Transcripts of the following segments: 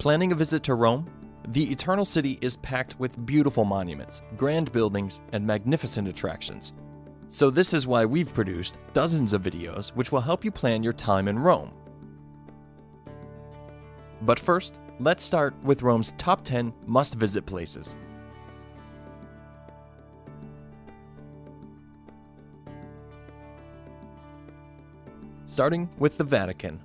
Planning a visit to Rome? The Eternal City is packed with beautiful monuments, grand buildings, and magnificent attractions. So this is why we've produced dozens of videos which will help you plan your time in Rome. But first, let's start with Rome's top 10 must-visit places. Starting with the Vatican.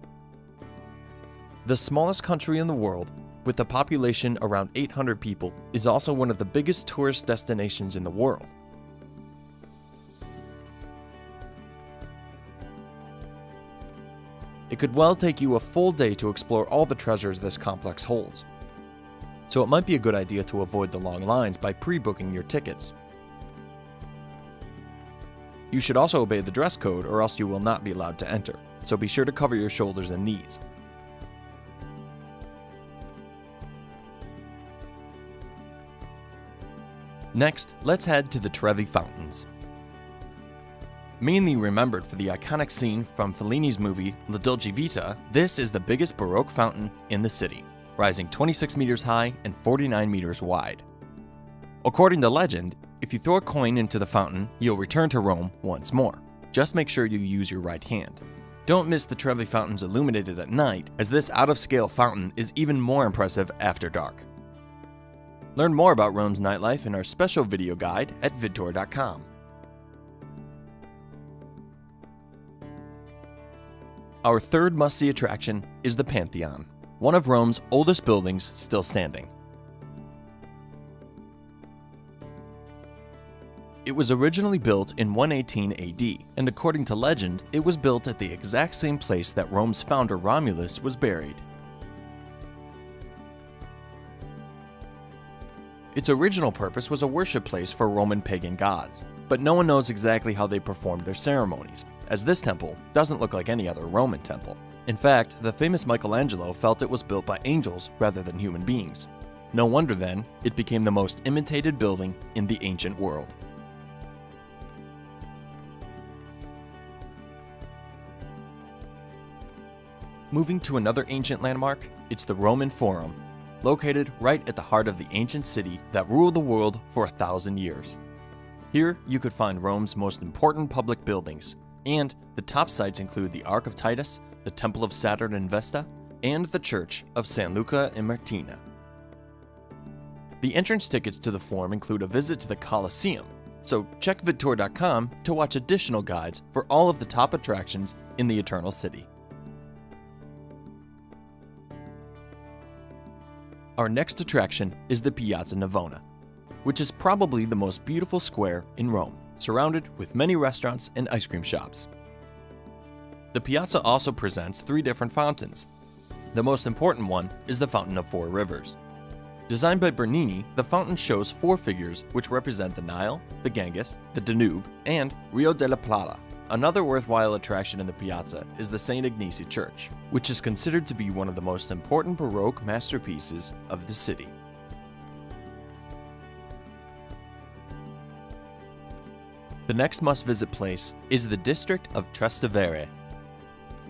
The smallest country in the world, with a population around 800 people, is also one of the biggest tourist destinations in the world. It could well take you a full day to explore all the treasures this complex holds. So it might be a good idea to avoid the long lines by pre-booking your tickets. You should also obey the dress code or else you will not be allowed to enter, so be sure to cover your shoulders and knees. Next, let's head to the Trevi Fountains. Mainly remembered for the iconic scene from Fellini's movie La Dolce Vita, this is the biggest Baroque fountain in the city, rising 26 meters high and 49 meters wide. According to legend, if you throw a coin into the fountain, you'll return to Rome once more. Just make sure you use your right hand. Don't miss the Trevi Fountains illuminated at night, as this out-of-scale fountain is even more impressive after dark. Learn more about Rome's nightlife in our special video guide at vidtour.com. Our third must-see attraction is the Pantheon, one of Rome's oldest buildings still standing. It was originally built in 118 AD, and according to legend, it was built at the exact same place that Rome's founder Romulus was buried. Its original purpose was a worship place for Roman pagan gods, but no one knows exactly how they performed their ceremonies, as this temple doesn't look like any other Roman temple. In fact, the famous Michelangelo felt it was built by angels rather than human beings. No wonder then, it became the most imitated building in the ancient world. Moving to another ancient landmark, it's the Roman Forum, located right at the heart of the ancient city that ruled the world for 1,000 years. Here, you could find Rome's most important public buildings, and the top sites include the Ark of Titus, the Temple of Saturn and Vesta, and the Church of San Luca and Martina. The entrance tickets to the Forum include a visit to the Colosseum, so check vidtour.com to watch additional guides for all of the top attractions in the Eternal City. Our next attraction is the Piazza Navona, which is probably the most beautiful square in Rome, surrounded with many restaurants and ice cream shops. The piazza also presents 3 different fountains. The most important one is the Fountain of 4 Rivers. Designed by Bernini, the fountain shows 4 figures which represent the Nile, the Ganges, the Danube, and Rio della Plata. Another worthwhile attraction in the piazza is the St. Ignace Church, which is considered to be one of the most important Baroque masterpieces of the city. The next must-visit place is the district of Trastevere.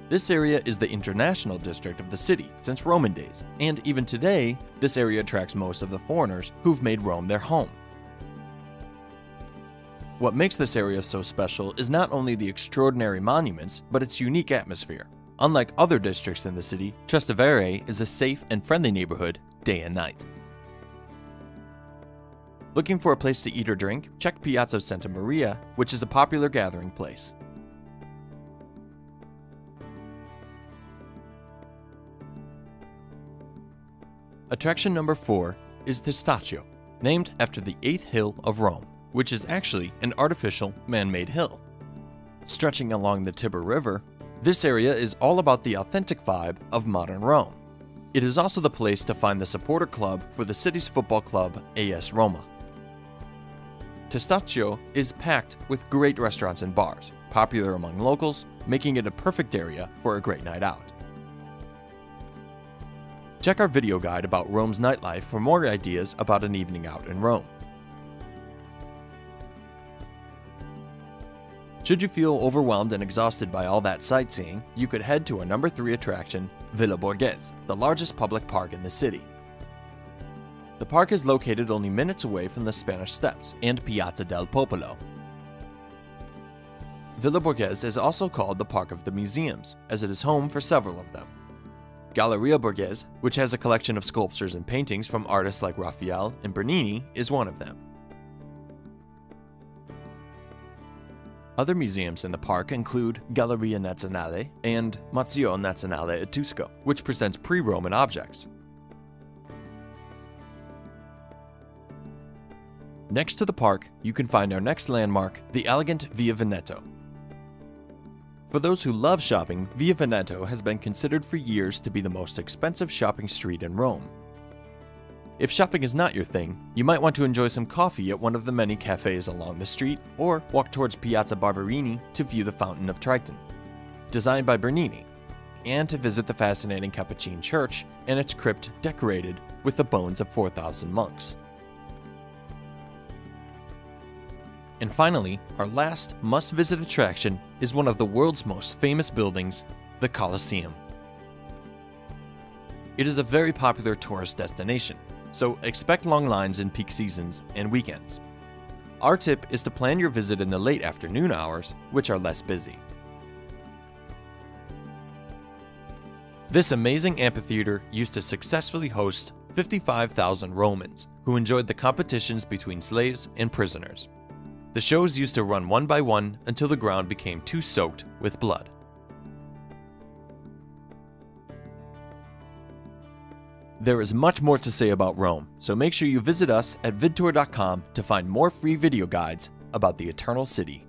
This area is the international district of the city since Roman days, and even today, this area attracts most of the foreigners who've made Rome their home. What makes this area so special is not only the extraordinary monuments, but its unique atmosphere. Unlike other districts in the city, Trastevere is a safe and friendly neighborhood day and night. Looking for a place to eat or drink? Check Piazza Santa Maria, which is a popular gathering place. Attraction number 4 is Testaccio, named after the 8th hill of Rome, which is actually an artificial man-made hill. Stretching along the Tiber River, this area is all about the authentic vibe of modern Rome. It is also the place to find the supporter club for the city's football club, AS Roma. Testaccio is packed with great restaurants and bars, popular among locals, making it a perfect area for a great night out. Check our video guide about Rome's nightlife for more ideas about an evening out in Rome. Should you feel overwhelmed and exhausted by all that sightseeing, you could head to our number 3 attraction, Villa Borghese, the largest public park in the city. The park is located only minutes away from the Spanish Steps and Piazza del Popolo. Villa Borghese is also called the Park of the Museums, as it is home for several of them. Galleria Borghese, which has a collection of sculptures and paintings from artists like Raphael and Bernini, is one of them. Other museums in the park include Galleria Nazionale and Museo Nazionale Etrusco, which presents pre-Roman objects. Next to the park, you can find our next landmark, the elegant Via Veneto. For those who love shopping, Via Veneto has been considered for years to be the most expensive shopping street in Rome. If shopping is not your thing, you might want to enjoy some coffee at one of the many cafes along the street, or walk towards Piazza Barberini to view the Fountain of Triton, designed by Bernini, and to visit the fascinating Capuchin Church and its crypt decorated with the bones of 4,000 monks. And finally, our last must-visit attraction is one of the world's most famous buildings, the Colosseum. It is a very popular tourist destination, so expect long lines in peak seasons and weekends. Our tip is to plan your visit in the late afternoon hours, which are less busy. This amazing amphitheater used to successfully host 55,000 Romans who enjoyed the competitions between slaves and prisoners. The shows used to run one by one until the ground became too soaked with blood. There is much more to say about Rome, so make sure you visit us at vidtour.com to find more free video guides about the Eternal City.